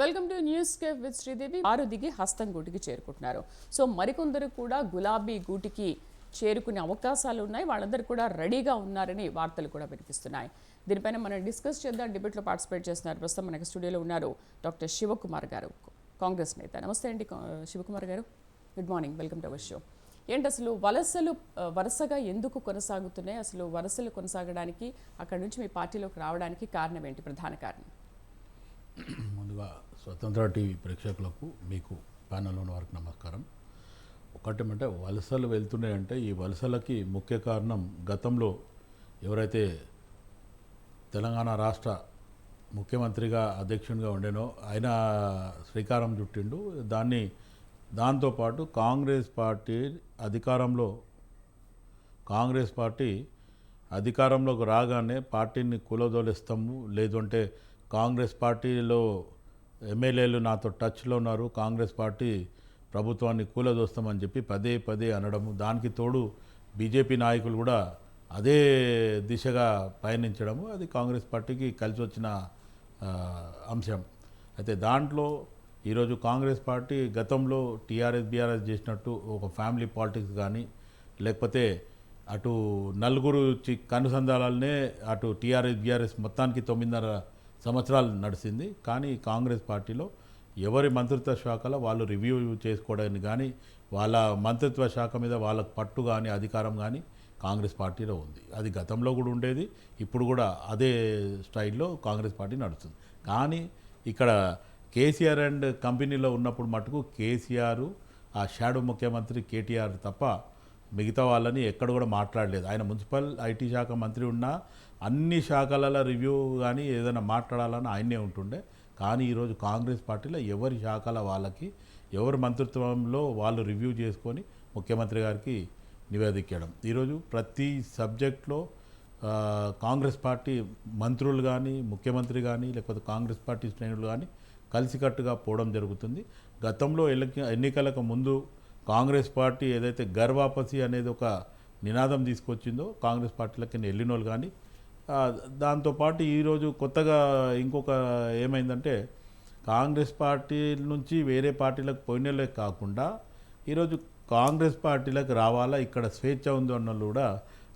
Welcome to news cafe with Sridevi. వారు దిగి హస్తం గూటికి చేరుకుంటున్నారు. సో మరికొందరు కూడా గులాబీ గూటికి చేరుకునే అవకాశాలు ఉన్నాయి. వాళ్ళందరూ కూడా రెడీగా ఉన్నారని వార్తలు కూడా వినిపిస్తున్నాయి. దీనిపైన మనం డిస్కస్ చేద్దాం. డిబేట్లో పార్టిసిపేట్ చేస్తున్నారు. ప్రస్తుతం మనకి స్టూడియోలో ఉన్నారు డాక్టర్ శివకుమార్ గారు, కాంగ్రెస్ నేత. నమస్తే అండి శివకుమార్ గారు. Good morning, welcome to our show. ఏంటి అసలు వలసలు వరుసగా ఎందుకు కొనసాగుతున్నాయి? అసలు వలసలు కొనసాగడానికి, అక్కడ నుంచి మీ పార్టీలోకి రావడానికి కారణం ఏంటి? ప్రధాన కారణం. ముందుగా స్వతంత్ర టీవీ ప్రేక్షకులకు, మీకు ప్యానెల్లో ఉన్న వారికి నమస్కారం. ఒకటేమంటే వలసలు వెళ్తున్నాయంటే ఈ వలసలకి ముఖ్య కారణం గతంలో ఎవరైతే తెలంగాణ రాష్ట్ర ముఖ్యమంత్రిగా అధ్యక్షునిగా ఉండేనో ఆయన శ్రీకారం చుట్టిండు. దాంతోపాటు కాంగ్రెస్ పార్టీ అధికారంలోకి రాగానే పార్టీని కూలదోలిస్తాము, లేదంటే కాంగ్రెస్ పార్టీలో ఎమ్మెల్యేలు నాతో టచ్లో ఉన్నారు, కాంగ్రెస్ పార్టీ ప్రభుత్వాన్ని కూలదోస్తామని చెప్పి పదే పదే అనడము, దానికి తోడు బీజేపీ నాయకులు కూడా అదే దిశగా పయనించడము, అది కాంగ్రెస్ పార్టీకి కలిసి వచ్చిన అంశం. అయితే దాంట్లో ఈరోజు కాంగ్రెస్ పార్టీ గతంలో బీఆర్ఎస్ చేసినట్టు ఒక ఫ్యామిలీ పాలిటిక్స్ కానీ, లేకపోతే అటు నలుగురు కనుసంధానాలనే అటు బీఆర్ఎస్ మొత్తానికి 9.5 సంవత్సరాలు నడిచింది. కానీ కాంగ్రెస్ పార్టీలో ఎవరి మంత్రిత్వ శాఖలో వాళ్ళు రివ్యూ చేసుకోవడానికి కానీ, వాళ్ళ మంత్రిత్వ శాఖ మీద వాళ్ళకు పట్టు కానీ అధికారం కానీ కాంగ్రెస్ పార్టీలో ఉంది. అది గతంలో కూడా ఉండేది, ఇప్పుడు కూడా అదే స్టైల్లో కాంగ్రెస్ పార్టీ నడుస్తుంది. కానీ ఇక్కడ కేసీఆర్ అండ్ కంపెనీలో ఉన్నప్పుడు మటుకు కేసీఆర్, ఆ షాడో ముఖ్యమంత్రి కేటీఆర్ తప్ప మిగతా వాళ్ళని ఎక్కడ కూడా మాట్లాడలేదు. ఆయన మున్సిపల్ ఐటీ శాఖ మంత్రి ఉన్నా అన్ని శాఖలలో రివ్యూ కానీ ఏదైనా మాట్లాడాలని ఆయనే ఉంటుండే. కానీ ఈరోజు కాంగ్రెస్ పార్టీలో ఎవరి శాఖల వాళ్ళకి, ఎవరి మంత్రిత్వంలో వాళ్ళు రివ్యూ చేసుకొని ముఖ్యమంత్రి గారికి నివేదించడం. ఈరోజు ప్రతి సబ్జెక్ట్లో కాంగ్రెస్ పార్టీ మంత్రులు కానీ, ముఖ్యమంత్రి కానీ, లేకపోతే కాంగ్రెస్ పార్టీ శ్రేణులు కానీ కలిసికట్టుగా పోవడం జరుగుతుంది. గతంలో ఎన్నికలకు ముందు కాంగ్రెస్ పార్టీ ఏదైతే గర్వాపసి అనేది ఒక నినాదం తీసుకొచ్చిందో కాంగ్రెస్ పార్టీలకి వెళ్ళిన వాళ్ళు కానీ, దాంతోపాటు ఈరోజు కొత్తగా ఇంకొక ఏమైందంటే కాంగ్రెస్ పార్టీ నుంచి వేరే పార్టీలకు పోయినలే కాకుండా ఈరోజు కాంగ్రెస్ పార్టీలకు రావాలా, ఇక్కడ స్వేచ్ఛ ఉంది అన్న వాళ్ళు కూడా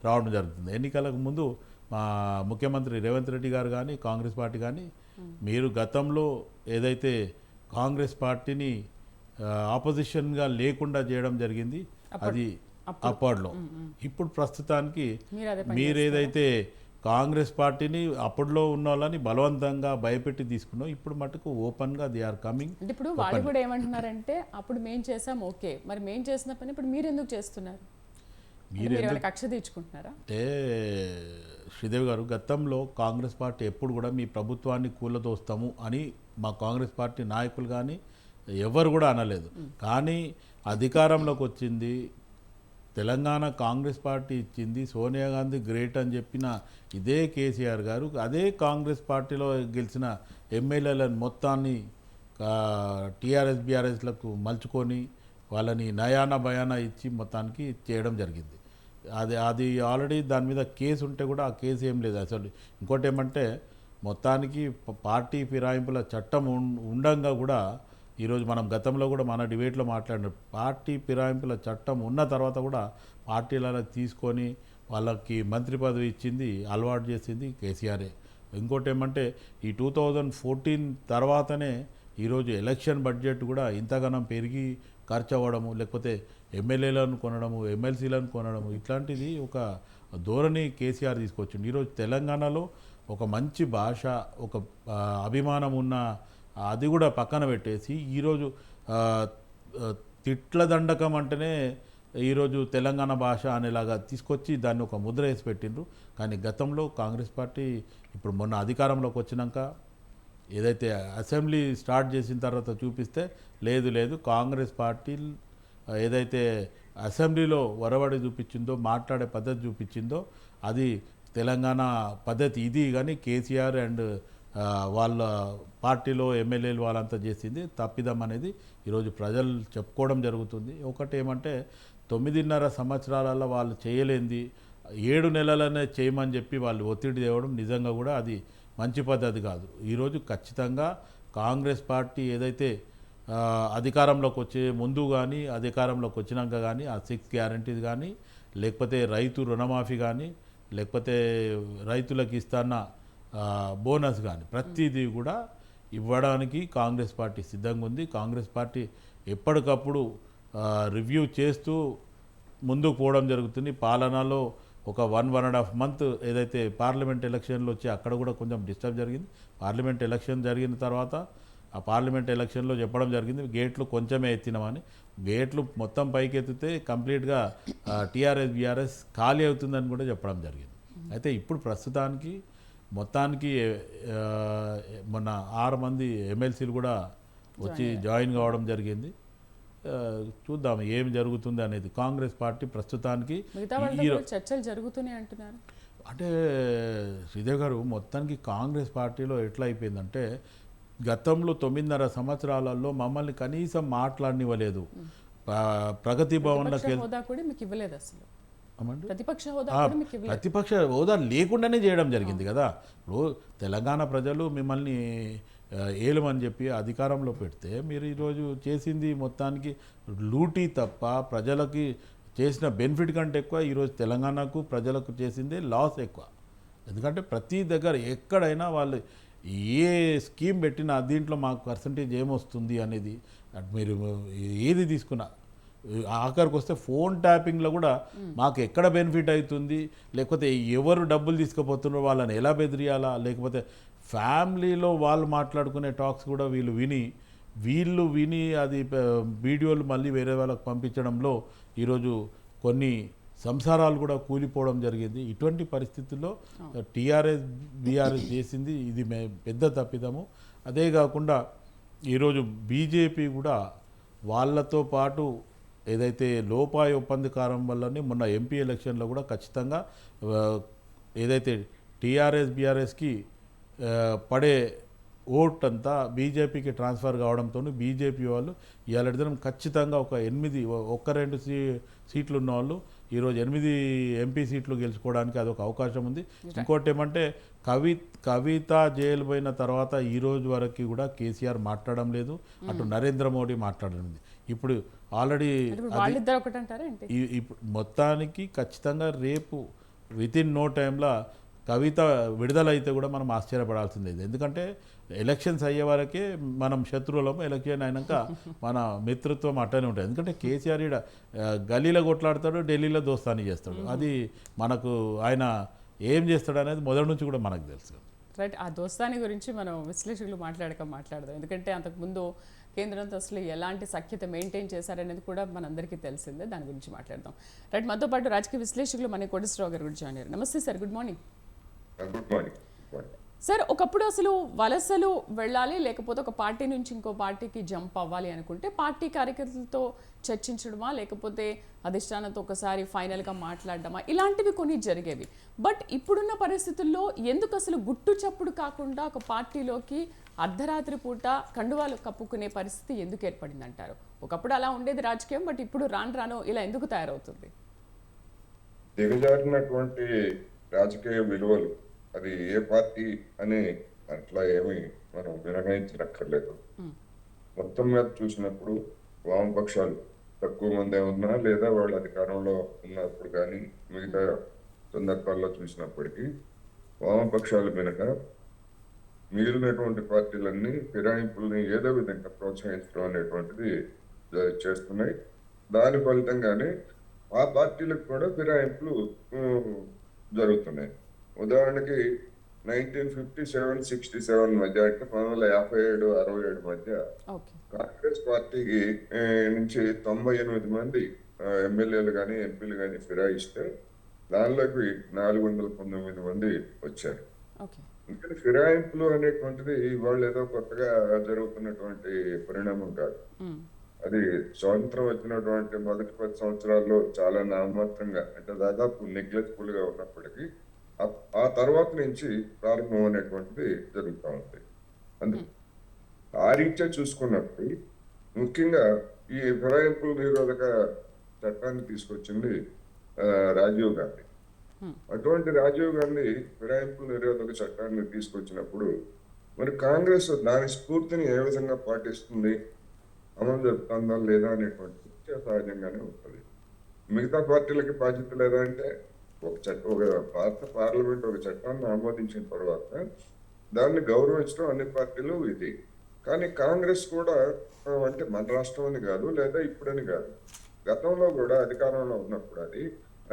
రావడం జరుగుతుంది. ఎన్నికలకు ముందు మా ముఖ్యమంత్రి రేవంత్ రెడ్డి గారు కానీ, కాంగ్రెస్ పార్టీ కానీ, మీరు గతంలో ఏదైతే కాంగ్రెస్ పార్టీని ఆపోజిషన్గా లేకుండా చేయడం జరిగింది, అది అప్పట్లో. ఇప్పుడు ప్రస్తుతానికి మీరేదైతే కాంగ్రెస్ పార్టీని అప్పట్లో ఉన్న వాళ్ళని బలవంతంగా భయపెట్టి తీసుకున్నాం, ఇప్పుడు మటుకు ఓపెన్గా దే ఆర్ కమింగ్. ఇప్పుడు వాళ్ళు కూడా ఏమంటున్నారంటే అప్పుడు మేము చేసాం, ఓకే, మరి మేము చేసిన పని ఇప్పుడు మీరు ఎందుకు చేస్తున్నారు? మీరు కక్ష తీర్చుకుంటున్నారా? అంటే శ్రీదేవి గారు, గతంలో కాంగ్రెస్ పార్టీ ఎప్పుడు కూడా మీ ప్రభుత్వాన్ని కూలదోస్తాము అని మా కాంగ్రెస్ పార్టీ నాయకులు కానీ ఎవరు కూడా అనలేదు. కానీ అధికారంలోకి వచ్చింది, తెలంగాణ కాంగ్రెస్ పార్టీ ఇచ్చింది, సోనియా గాంధీ గ్రేట్ అని చెప్పిన ఇదే కేసీఆర్ గారు అదే కాంగ్రెస్ పార్టీలో గెలిచిన ఎమ్మెల్యేలను మొత్తాన్ని బీఆర్ఎస్లకు మలుచుకొని వాళ్ళని నయానా భయానా ఇచ్చి మొత్తానికి చేయడం జరిగింది. అది ఆల్రెడీ దాని మీద కేసు ఉంటే కూడా ఆ కేసు ఏం లేదు అసలు. ఇంకోటి ఏమంటే మొత్తానికి పార్టీ ఫిరాయింపుల చట్టం ఉండంగా కూడా ఈరోజు మనం గతంలో కూడా మన డిబేట్లో మాట్లాడిన పార్టీ ఫిరాయింపుల చట్టం ఉన్న తర్వాత కూడా పార్టీలకు తీసుకొని వాళ్ళకి మంత్రి పదవి ఇచ్చింది, అలవాటు చేసింది కేసీఆరే. ఇంకోటి ఏమంటే ఈ 2014 తర్వాతనే ఈరోజు ఎలక్షన్ బడ్జెట్ కూడా ఇంతగానం పెరిగి ఖర్చు అవ్వడము, లేకపోతే ఎమ్మెల్యేలను కొనడము, ఎమ్మెల్సీలను కొనడము, ఇట్లాంటిది ఒక ధోరణి కేసీఆర్ తీసుకొచ్చింది. ఈరోజు తెలంగాణలో ఒక మంచి భాష, ఒక అభిమానం ఉన్న అది కూడా పక్కన పెట్టేసి ఈరోజు తిట్ల దండకం అంటేనే ఈరోజు తెలంగాణ భాష అనేలాగా తీసుకొచ్చి దాన్ని ఒక ముద్ర వేసి పెట్టిండ్రు. కానీ గతంలో కాంగ్రెస్ పార్టీ ఇప్పుడు మొన్న అధికారంలోకి వచ్చినాక ఏదైతే అసెంబ్లీ స్టార్ట్ చేసిన తర్వాత చూపిస్తే లేదు కాంగ్రెస్ పార్టీ ఏదైతే అసెంబ్లీలో వరవడి చూపించిందో, మాట్లాడే పద్ధతి చూపించిందో అది తెలంగాణ పద్ధతి ఇది. కానీ కేసీఆర్ అండ్ వాళ్ళ పార్టీలో ఎమ్మెల్యేలు వాళ్ళంతా చేసింది తప్పిదం అనేది ఈరోజు ప్రజలు చెప్పుకోవడం జరుగుతుంది. ఒకటి ఏమంటే 9.5 సంవత్సరాలలో వాళ్ళు చేయలేంది 7 నెలలనే చేయమని చెప్పి వాళ్ళు ఒత్తిడి తేవడం నిజంగా కూడా అది మంచి పద్ధతి కాదు. ఈరోజు ఖచ్చితంగా కాంగ్రెస్ పార్టీ ఏదైతే అధికారంలోకి వచ్చే ముందు కానీ అధికారంలోకి వచ్చినాక కానీ ఆ 6 గ్యారంటీస్ కానీ లేకపోతే రైతు రుణమాఫీ కానీ లేకపోతే రైతులకు ఇస్తున్న బోనస్ కానీ ప్రతిదీ కూడా ఇవ్వడానికి కాంగ్రెస్ పార్టీ సిద్ధంగా ఉంది. కాంగ్రెస్ పార్టీ ఎప్పటికప్పుడు రివ్యూ చేస్తూ ముందుకు పోవడం జరుగుతుంది. పాలనలో ఒక 1.5 మంత్ ఏదైతే పార్లమెంట్ ఎలక్షన్లు వచ్చి అక్కడ కూడా కొంచెం డిస్టర్బ్ జరిగింది. పార్లమెంట్ ఎలక్షన్ జరిగిన తర్వాత ఆ పార్లమెంట్ ఎలక్షన్లో చెప్పడం జరిగింది గేట్లు కొంచెమే ఎత్తినామని. గేట్లు మొత్తం పైకి ఎత్తితే కంప్లీట్గా టీఆర్ఎస్ బీఆర్ఎస్ ఖాళీ అవుతుందని కూడా చెప్పడం జరిగింది. అయితే ఇప్పుడు ప్రస్తుతానికి మొత్తానికి మొన్న 6 మంది ఎమ్మెల్సీలు కూడా వచ్చి జాయిన్ కావడం జరిగింది. చూద్దాం ఏం జరుగుతుంది అనేది. కాంగ్రెస్ పార్టీ ప్రస్తుతానికి చర్చలు జరుగుతున్నాయి అంటున్నారు. అంటే శ్రీదేవి గారు మొత్తానికి కాంగ్రెస్ పార్టీలో ఎట్లా అయిపోయిందంటే గతంలో 9.5 సంవత్సరాలలో మమ్మల్ని కనీసం మాట్లాడనివ్వలేదు. ప్రగతి భవన్లో ప్రతిపక్ష హోదా లేకుండానే చేయడం జరిగింది కదా. ఇప్పుడు తెలంగాణ ప్రజలు మిమ్మల్ని ఏలుమని చెప్పి అధికారంలో పెడితే మీరు ఈరోజు చేసింది మొత్తానికి లూటీ తప్ప ప్రజలకి చేసిన బెనిఫిట్ కంటే ఎక్కువ ఈరోజు తెలంగాణకు ప్రజలకు చేసిందే లాస్ ఎక్కువ. ఎందుకంటే ప్రతి దగ్గర ఎక్కడైనా వాళ్ళు ఏ స్కీమ్ పెట్టినా దీంట్లో మాకు పర్సంటేజ్ ఏమొస్తుంది అనేది మీరు ఏది తీసుకున్నా ఆఖరికి వస్తే ఫోన్ ట్యాపింగ్లో కూడా మాకు ఎక్కడ బెనిఫిట్ అవుతుంది, లేకపోతే ఎవరు డబ్బులు తీసుకుపోతున్నారో వాళ్ళని ఎలా బెదిరియాలా, లేకపోతే ఫ్యామిలీలో వాళ్ళు మాట్లాడుకునే టాక్స్ కూడా వీళ్ళు విని అది వీడియోలు మళ్ళీ వేరే వాళ్ళకి పంపించడంలో ఈరోజు కొన్ని సంసారాలు కూడా కూలిపోవడం జరిగింది. ఇటువంటి పరిస్థితుల్లో టీఆర్ఎస్ బీఆర్ఎస్ చేసింది ఇది పెద్ద తప్పిదము. అదే కాకుండా ఈరోజు బీజేపీ కూడా వాళ్ళతో పాటు ఏదైతే లోపాయి ఒప్పందకారం వల్లనే మొన్న ఎంపీ ఎలక్షన్లో కూడా ఖచ్చితంగా ఏదైతే టీఆర్ఎస్ బీఆర్ఎస్కి పడే ఓట్ అంతా బీజేపీకి ట్రాన్స్ఫర్ కావడంతో బీజేపీ వాళ్ళు ఇవాళ దినం ఖచ్చితంగా ఒక 2 సీట్లు ఉన్న వాళ్ళు ఈరోజు 8 ఎంపీ సీట్లు గెలుచుకోవడానికి అదొక అవకాశం ఉంది. ఇంకోటి ఏమంటే కవిత జైలు పోయిన తర్వాత ఈ రోజు వరకు కూడా కేసీఆర్ మాట్లాడడం లేదు, అటు నరేంద్ర మోడీ మాట్లాడడం లేదు. ఇప్పుడు ఆల్రెడీ మొత్తానికి ఖచ్చితంగా రేపు వితిన్ నో టైంలో కవిత విడుదలైతే కూడా మనం ఆశ్చర్యపడాల్సిందే. ఎందుకంటే ఎలక్షన్స్ అయ్యే వరకే మనం శత్రువులము, ఎలక్షన్ అయినాక మన మిత్రత్వం అట్టనే ఉంటుంది. ఎందుకంటే కేసీఆర్ ఈడ గల్లీలో కొట్లాడతాడు, ఢిల్లీలో దోస్తాని చేస్తాడు. అది మనకు ఆయన ఏం చేస్తాడు అనేది మొదటి నుంచి కూడా మనకు తెలుసు. రైట్, ఆ దోస్తాని గురించి మనం విశ్లేషకులు మాట్లాడదాం. ఎందుకంటే అంతకుముందు కేంద్రంతో అసలు ఎలాంటి సఖ్యత మెయింటైన్ చేశారనేది కూడా మనందరికీ తెలిసిందే. దాని గురించి మాట్లాడదాం. రైట్, మనతో పాటు రాజకీయ విశ్లేషకులు మన కోటేశ్వరరావు గారు గురించి జాయిన్ అయ్యారు. నమస్తే సార్, గుడ్ మార్నింగ్. సార్, ఒకప్పుడు అసలు వలసలు వెళ్ళాలి, లేకపోతే ఒక పార్టీ నుంచి ఇంకో పార్టీకి జంప్ అవ్వాలి అనుకుంటే పార్టీ కార్యకర్తలతో చర్చించడమా, లేకపోతే అధిష్టానంతో ఒకసారి ఫైనల్గా మాట్లాడడమా, ఇలాంటివి కొన్ని జరిగేవి. బట్ ఇప్పుడున్న పరిస్థితుల్లో ఎందుకు అసలు గుట్టు చప్పుడు కాకుండా ఒక పార్టీలోకి అర్ధరాత్రి పూట కండువాలు కప్పుకునే పరిస్థితి ఎందుకు ఏర్పడింది అంటారు? ఒకప్పుడు అలా ఉండేది రాజకీయం, బట్ ఇప్పుడు రాను ఇలా ఎందుకు తయారవుతుంది? దిగజారినటువంటి రాజకీయ విలువలు అది ఏ పార్టీ అని అట్లా ఏమి మనం మినహాయించనక్కర్లేదు. మొత్తం మీద చూసినప్పుడు వామపక్షాలు తక్కువ మంది ఉన్నా లేదా వాళ్ళు అధికారంలో ఉన్నప్పుడు కానీ మిగతా సందర్భాల్లో చూసినప్పటికీ వామపక్షాలు మినక మిగిలినటువంటి పార్టీలన్నీ ఫిరాయింపుల్ని ఏదో విధంగా ప్రోత్సహించడం అనేటువంటిది చేస్తున్నాయి. దాని ఫలితంగానే ఆ పార్టీలకు కూడా ఫిరాయింపులు జరుగుతున్నాయి. ఉదాహరణకి 1957-67 మధ్య అంటే 1957-67 మధ్య కాంగ్రెస్ పార్టీకి నుంచి 98 మంది ఎమ్మెల్యేలు కానీ ఎంపీలు కానీ ఫిరాయిస్తే దానిలోకి 419 మంది వచ్చారు. ఎందుకంటే ఫిరాయింపులు అనేటువంటిది వాళ్ళు ఏదో కొత్తగా జరుగుతున్నటువంటి పరిణామం కాదు. అది స్వాతంత్రం వచ్చినటువంటి మొదటి 10 సంవత్సరాల్లో చాలా నామమాత్రంగా అంటే దాదాపు నెగ్లెక్ట్ఫుల్ గా ఉన్నప్పటికీ ఆ తర్వాత నుంచి ప్రారంభం అనేటువంటిది జరుగుతూ ఉంది. అందుకే ఆ రీత్యా చూసుకున్నప్పుడు ముఖ్యంగా ఈ ఫిరాయింపుల నిరోధక చట్టాన్ని తీసుకొచ్చింది రాజీవ్ గాంధీ. అటువంటి రాజీవ్ గాంధీ ఫిరాయింపుల నిరోధక చట్టాన్ని తీసుకొచ్చినప్పుడు మరి కాంగ్రెస్ దాని స్ఫూర్తిని ఏ విధంగా పాటిస్తుంది, అమలు జరుపుతుందా లేదా అనేటువంటి చర్చ సహజంగానే ఉంటుంది. మిగతా పార్టీలకి బాధ్యత లేదా అంటే ఒక భారత పార్లమెంట్ ఒక చట్టాన్ని ఆమోదించిన తర్వాత దాన్ని గౌరవించడం అన్ని పార్టీలు ఇది. కానీ కాంగ్రెస్ కూడా అంటే మన రాష్ట్రం అని కాదు, లేదా ఇప్పుడని కాదు, గతంలో కూడా అధికారంలో ఉన్నప్పుడు అది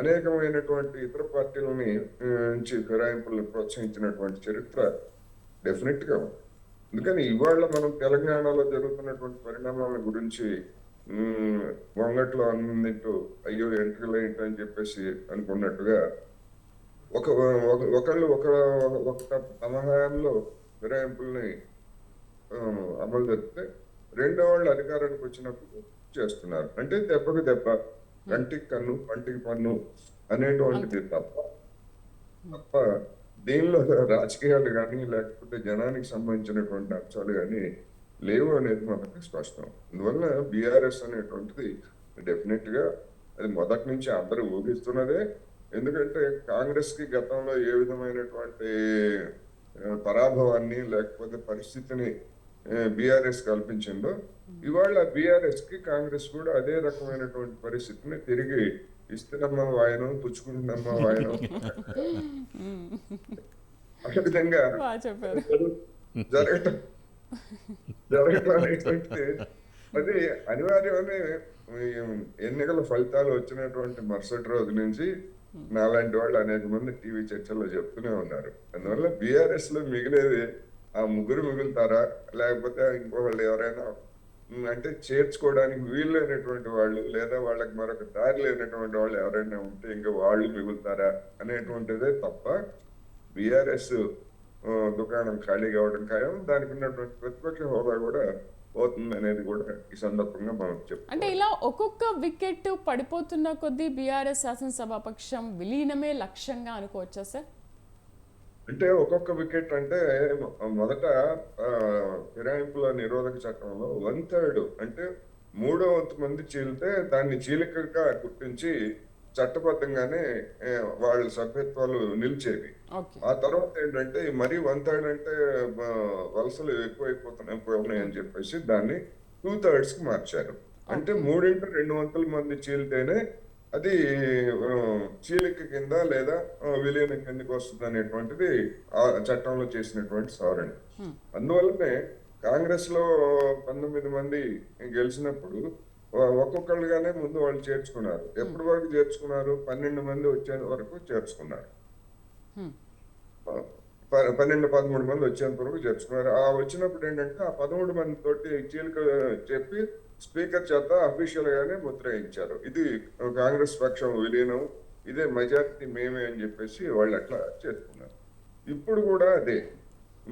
అనేకమైనటువంటి ఇతర పార్టీలని నుంచి ఫిరాయింపులను ప్రోత్సహించినటువంటి చరిత్ర డెఫినెట్ గా ఉంది. అందుకని ఇవాళ మనం తెలంగాణలో జరుగుతున్నటువంటి పరిణామాల గురించి వంగట్లో అన్నింటూ అయ్యో ఎంట్రీలు ఏంటి అని చెప్పేసి అనుకున్నట్టుగా ఒక ఒకళ్ళు తమ హయాంలో ఫిరాయింపుల్ని అమలు జరిపితే రెండో వాళ్ళు అధికారానికి వచ్చినప్పుడు చేస్తున్నారు. అంటే దెబ్బకు దెబ్బ, కంటికి కన్ను పంటికి పన్ను అనేటువంటిది తప్ప తప్ప దీనిలో రాజకీయాలు కానీ లేకపోతే జనానికి సంబంధించినటువంటి అంశాలు కానీ లేవు అనేది మనకు స్పష్టం. అందువల్ల బీఆర్ఎస్ అనేటువంటిది డెఫినెట్ గా అది మొదటి నుంచి అందరూ ఊహిస్తున్నదే. ఎందుకంటే కాంగ్రెస్ కి గతంలో ఏ విధమైనటువంటి పరాభవాన్ని లేకపోతే పరిస్థితిని బీఆర్ఎస్ కల్పించిందో, ఇవాళ బీఆర్ఎస్ కి కాంగ్రెస్ కూడా అదే రకమైనటువంటి పరిస్థితిని తిరిగి ఇస్తున్నమ్మ వాయనం పుచ్చుకుంటున్నమ్మ వాయనం ఆ విధంగా జరగటం జరగటం అనేటువంటి అది అనివార్యమనే ఎన్నికల ఫలితాలు వచ్చినటువంటి మరుసటి రోజు నుంచి నాలాంటి వాళ్ళు అనేక మంది టీవీ చర్చల్లో చెప్తూనే ఉన్నారు. అందువల్ల బీఆర్ఎస్ లో మిగిలేది ఆ ముగ్గురు మిగులుతారా, లేకపోతే ఇంకోళ్ళు ఎవరైనా అంటే చేర్చుకోవడానికి వీలు లేనటువంటి వాళ్ళు, లేదా వాళ్ళకి మరొక దారి లేనటువంటి వాళ్ళు ఎవరైనా ఉంటే ఇంకా వాళ్ళు మిగులుతారా అనేటువంటిదే తప్ప బీఆర్ఎస్ దుకాణం ఖాళీ కావడం ఖాయం. దానికి ఉన్నటువంటి ప్రతిపక్ష హోదా కూడా పోతుంది అనేది కూడా ఈ సందర్భంగా మనం చెప్తాం. అంటే ఇలా ఒక్కొక్క వికెట్ పడిపోతున్న కొద్దీ బీఆర్ఎస్ శాసనసభాపక్షం విలీనమే లక్ష్యంగా అనుకోవచ్చా సార్? అంటే ఒక్కొక్క వికెట్ అంటే మొదట ఫిరాయింపుల నిరోధక చట్టంలో 1/3 అంటే 3/వంతు మంది చీలితే దాన్ని చీలికగా గుర్తించి చట్టబద్ధంగానే వాళ్ళ సభ్యత్వాలు నిలిచేవి. ఆ తర్వాత ఏంటంటే మరీ 1/3 అంటే వలసలు ఎక్కువైపోతున్నాయి అని చెప్పేసి దాన్ని 2/3 కి మార్చారు. అంటే 3/2 మంది చీలితేనే అది చీలిక కింద లేదా విలీనం కిందకి వస్తుంది అనేటువంటిది ఆ చట్టంలో చేసినటువంటి సవరణ. అందువల్లనే కాంగ్రెస్ లో 19 మంది గెలిచినప్పుడు ఒక్కొక్కళ్ళుగానే ముందు వాళ్ళు చేర్చుకున్నారు. ఎప్పటి వరకు చేర్చుకున్నారు? 12 మంది వచ్చే వరకు చేర్చుకున్నారు. 12-13 మంది వచ్చేంత వరకు చేర్చుకున్నారు. ఆ వచ్చినప్పుడు ఏంటంటే ఆ 13 మంది తోటి చీలిక చెప్పి స్పీకర్ చేత అఫీషియల్ గానే ముద్ర ఇచ్చారు. ఇది కాంగ్రెస్ పక్షం విలీనం, ఇదే మెజారిటీ మేమే అని చెప్పేసి వాళ్ళు అట్లా చేసుకున్నారు. ఇప్పుడు కూడా అదే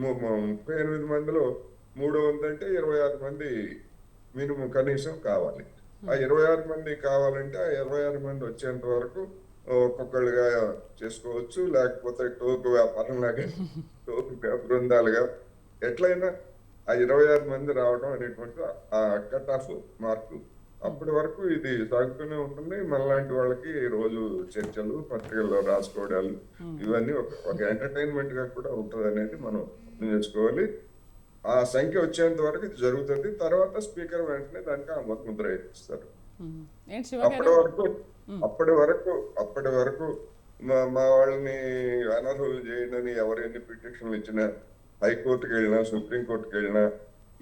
38 మందిలో 300 అంటే 26 మంది మినిమం కనీసం కావాలి. ఆ 26 మంది కావాలంటే ఆ 26 మంది వచ్చేంత వరకు ఒక్కొక్కళ్ళుగా చేసుకోవచ్చు, లేకపోతే టోకు వ్యాపారం లాగా టోకు బృందాలుగా ఎట్లయినా ఆ 26 మంది రావడం అనేటువంటి ఆ కట్ ఆఫ్ మార్కు. అప్పటి వరకు ఇది సాగుతూనే ఉంటుంది. మనలాంటి వాళ్ళకి రోజు చర్చలు, పత్రికల్లో రాసుకోవడాలు ఇవన్నీ ఒక ఎంటర్టైన్మెంట్ గా కూడా ఉంటుంది అనేది మనం అర్థం చేసుకోవాలి. ఆ సంఖ్య వచ్చేంత వరకు ఇది జరుగుతుంది. తర్వాత స్పీకర్ వెంటనే దానికి ఆమోద ముద్ర ఇస్తారు. అప్పటి వరకు మా వాళ్ళని అనర్హులు చేయడని ఎవరైనా పిటిషన్లు ఇచ్చినా, హైకోర్టుకి వెళ్ళినా, సుప్రీంకోర్టుకి వెళ్ళినా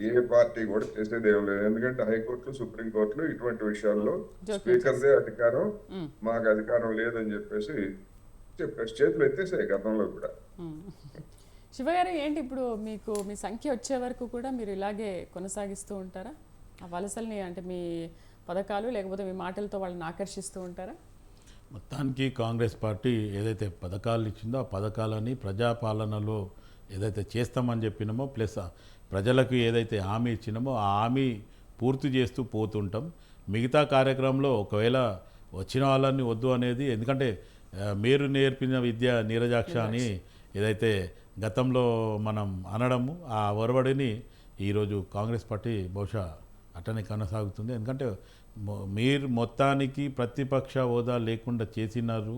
ఏ పార్టీ కూడా చేసేది ఏం లేదు. ఎందుకంటే హైకోర్టులు, సుప్రీంకోర్టులు ఇటువంటి విషయాల్లో స్పీకర్దే అధికారం, మాకు అధికారం లేదని చెప్పేసి చేతులు ఎత్తేసాయి గతంలో కూడా. శివగారు ఏంటి ఇప్పుడు మీకు మీ సంఖ్య వచ్చే వరకు కూడా మీరు ఇలాగే కొనసాగిస్తూ ఉంటారా ఆ వలసల్ని? అంటే మీ పథకాలు లేకపోతే మీ మాటలతో వాళ్ళని ఆకర్షిస్తూ ఉంటారా? మొత్తానికి కాంగ్రెస్ పార్టీ ఏదైతే పథకాలు ఇచ్చిందో ఆ పథకాలని ప్రజాపాలనలో ఏదైతే చేస్తామని చెప్పినామో ప్లస్ ప్రజలకు ఏదైతే హామీ ఇచ్చినామో ఆ హామీ పూర్తి చేస్తూ పోతుంటాం. మిగతా కార్యక్రమంలో ఒకవేళ వచ్చిన వాళ్ళని వద్దు అనేది, ఎందుకంటే మీరు నేర్పిన విద్య నీరజాక్ష అని ఏదైతే గతంలో మనం అనడము ఆ ఒరవడిని ఈరోజు కాంగ్రెస్ పార్టీ బహుశా అట్టనే కొనసాగుతుంది. ఎందుకంటే మీరు మొత్తానికి ప్రతిపక్ష హోదా లేకుండా చేసినారు,